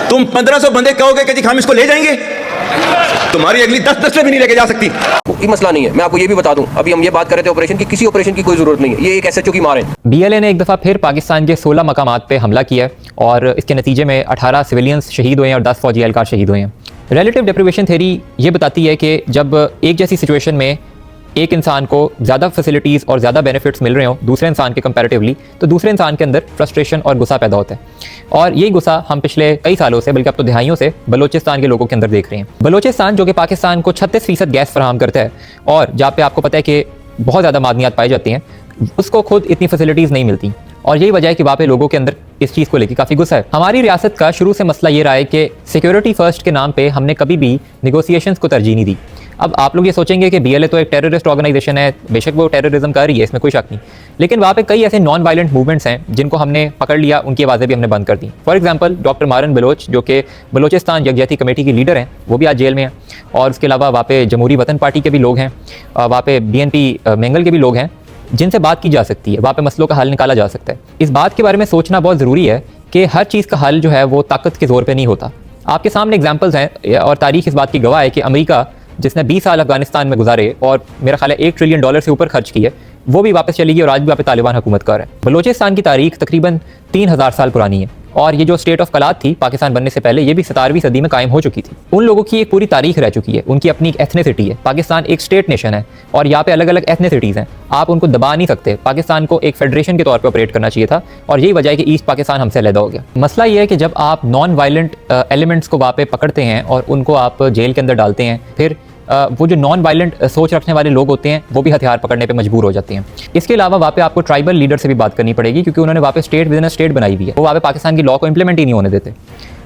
तुम 1500 बंदे कहोगे कि जी हम इसको ले जाएंगे, तुम्हारी अगली 10 नस्लें भी नहीं लेके जा सकती। कोई मसला नहीं है। मैं आपको ये भी बता दूं, अभी हम ये बात कर रहे थे ऑपरेशन की, किसी ऑपरेशन की कोई जरूरत नहीं है। ये एक एसएचओ की मार है। बीएलए ने एक दफ़ा फिर पाकिस्तान के 16 मकामात पे हमला किया है और इसके नतीजे में 18 सिविलियंस शहीद हुए हैं और 10 फौजी एहलकार शहीद हुए हैं। रिलेटिव डेप्रिवेशन थ्योरी ये बताती है कि जब एक जैसी सिचुएशन में एक इंसान को ज़्यादा फैसिलिटीज़ और ज़्यादा बेनिफिट्स मिल रहे हो दूसरे इंसान के कंपैरेटिवली, तो दूसरे इंसान के अंदर फ्रस्ट्रेशन और गुस्सा पैदा होता है। और यही गुस्सा हम पिछले कई सालों से, बल्कि अब तो दिहाइयों से, बलोचिस्तान के लोगों के अंदर देख रहे हैं। बलोचिस्तान जो कि पाकिस्तान को 36% गैस फराहम करता है और जहाँ पे आपको पता है कि बहुत ज़्यादा मादनियात पाई जाती हैं, उसको खुद इतनी फैसिलिटीज़ नहीं मिलती और यही वजह है कि वहाँ पे लोगों के अंदर इस चीज़ को लेकर काफ़ी गुस्सा है। हमारी रियासत का शुरू से मसला ये रहा है कि सिक्योरिटी फर्स्ट के नाम पे हमने कभी भी निगोसिएशंस को तरजीह नहीं दी। अब आप लोग ये सोचेंगे कि बीएलए तो एक टेररिस्ट ऑर्गेनाइजेशन है, बेशक वो टेररिज्म कर रही है, इसमें कोई शक नहीं, लेकिन वहाँ पे कई ऐसे नॉन वायलेंट मूवमेंट्स हैं जिनको हमने पकड़ लिया, उनकी आवाज़ें भी हमने बंद कर दी। For example doctor Maran Bloch जो कि बलोचिस्तान यकजहती कमेटी की लीडर हैं, वो भी आज जेल में हैं। और उसके अलावा वहाँ पे जमहूरी वतन पार्टी के भी लोग हैं, वहाँ पे BNP मेंगल के भी लोग हैं जिनसे बात की जा सकती है, वहाँ पे मसलों का हल निकाला जा सकता है। इस बात के बारे में सोचना बहुत ज़रूरी है कि हर चीज़ का हल जो है वो ताकत के ज़ोर पे नहीं होता। आपके सामने एग्जांपल्स हैं और तारीख इस बात की गवाह है कि अमेरिका जिसने 20 साल अफगानिस्तान में गुजारे और मेरा ख्याल है $1 ट्रिलियन से ऊपर खर्च किए, वो भी वापस चली गई और आज भी वहाँ पे तालिबान हुकूमत कर है। बलोचिस्तान की तारीख तकरीबन 3000 साल पुरानी है और ये जो स्टेट ऑफ कलात थी पाकिस्तान बनने से पहले, ये भी 17वीं सदी में कायम हो चुकी थी। उन लोगों की एक पूरी तारीख रह चुकी है, उनकी अपनी एक एथनिसिटी है। पाकिस्तान एक स्टेट नेशन है और यहाँ पे अलग अलग एथनिसिटीज़ हैं, आप उनको दबा नहीं सकते। पाकिस्तान को एक फेडरेशन के तौर पर ऑपरेट करना चाहिए था और यही वजह है कि ईस्ट पाकिस्तान हमसे अलग हो गया। मसला ये है कि जब आप नॉन वायलेंट एलिमेंट्स को वहाँ पे पकड़ते हैं और उनको आप जेल के अंदर डालते हैं, फिर वो जो नॉन वायलेंट सोच रखने वाले लोग होते हैं वो भी हथियार पकड़ने पे मजबूर हो जाते हैं। इसके अलावा वहाँ पे आपको ट्राइबल लीडर से भी बात करनी पड़ेगी क्योंकि उन्होंने वहाँ पे स्टेट विद इन स्टेट बनाई हुई है, वो वहाँ पे पाकिस्तान की लॉ को इंप्लीमेंट ही नहीं होने देते।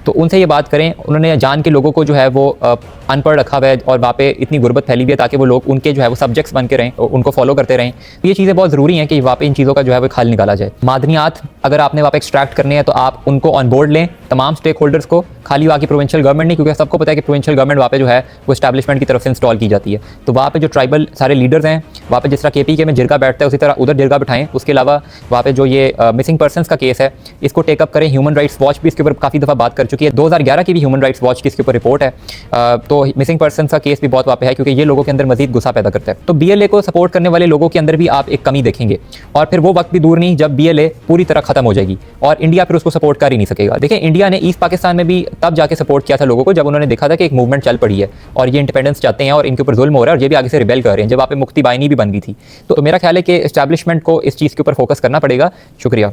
तो उनसे ये बात करें, उन्होंने जान के लोगों को जो है वो अनपढ़ रखा हुआ है और वहाँ पे इतनी गुर्बत फैली हुई है ताकि वो लोग उनके जो है वो सब्जेक्ट्स बन के रहें, उनको फॉलो करते रहें। ये चीज़ें बहुत ज़रूरी हैं कि वहाँ पे इन चीज़ों का जो है वो हल निकाला जाए। मादनियात अगर आपने वहाँ पे एक्सट्रैक्ट करने हैं तो आप उनको ऑन बोर्ड लें, तमाम स्टेक होल्डर्स को, खाली वहाँ की प्रोविंशियल गवर्नमेंट नहीं, क्योंकि सबको पता है कि प्रोविंशियल गवर्नमेंट वहाँ पे जो है वो एस्टैब्लिशमेंट की तरफ से इंस्टॉल की जाती है। तो वहाँ पे जो ट्राइबल सारे लीडर्स हैं, वहाँ पे जिस तरह KPK में जिरगा बैठता है उसी तरह उधर जिरगा बिठाएं। उसके अलावा वहाँ पे जो ये मिसिंग पर्सनस का केस है इसको टेकअप करें। ह्यूमन राइट्स वॉच भी इसके ऊपर काफ़ी दफ़ा बात कर चुकी है, 2011 की भी ह्यूमन राइट्स वॉच की इसके ऊपर रिपोर्ट है। तो मिसिंग पर्सन का केस भी बहुत वहाँ पे है क्योंकि ये लोगों के अंदर मजीद गुस्सा पैदा करता है। तो BLA को सपोर्ट करने वाले लोगों के अंदर भी आप एक कमी देखेंगे और फिर वो वक्त भी दूर नहीं जब BLA पूरी तरह खत्म हो जाएगी और इंडिया फिर उसको सपोर्ट कर ही नहीं सकेगा। देखिए, इंडिया ने ईस्ट पाकिस्तान में भी तब जाके सपोर्ट किया था लोगों को जब उन्होंने देखा था कि एक मूवमेंट चल पड़ी है और ये इंडिपेंडेंस चाहते हैं और इनके ऊपर जुल्म हो रहा है और ये भी आगे से रिबेल कर रहे हैं, जब आप मुक्ति बाहिनी भी बन गई थी। तो मेरा ख्याल है कि एस्टैब्लिशमेंट को इस चीज़ के ऊपर फोकस करना पड़ेगा। शुक्रिया।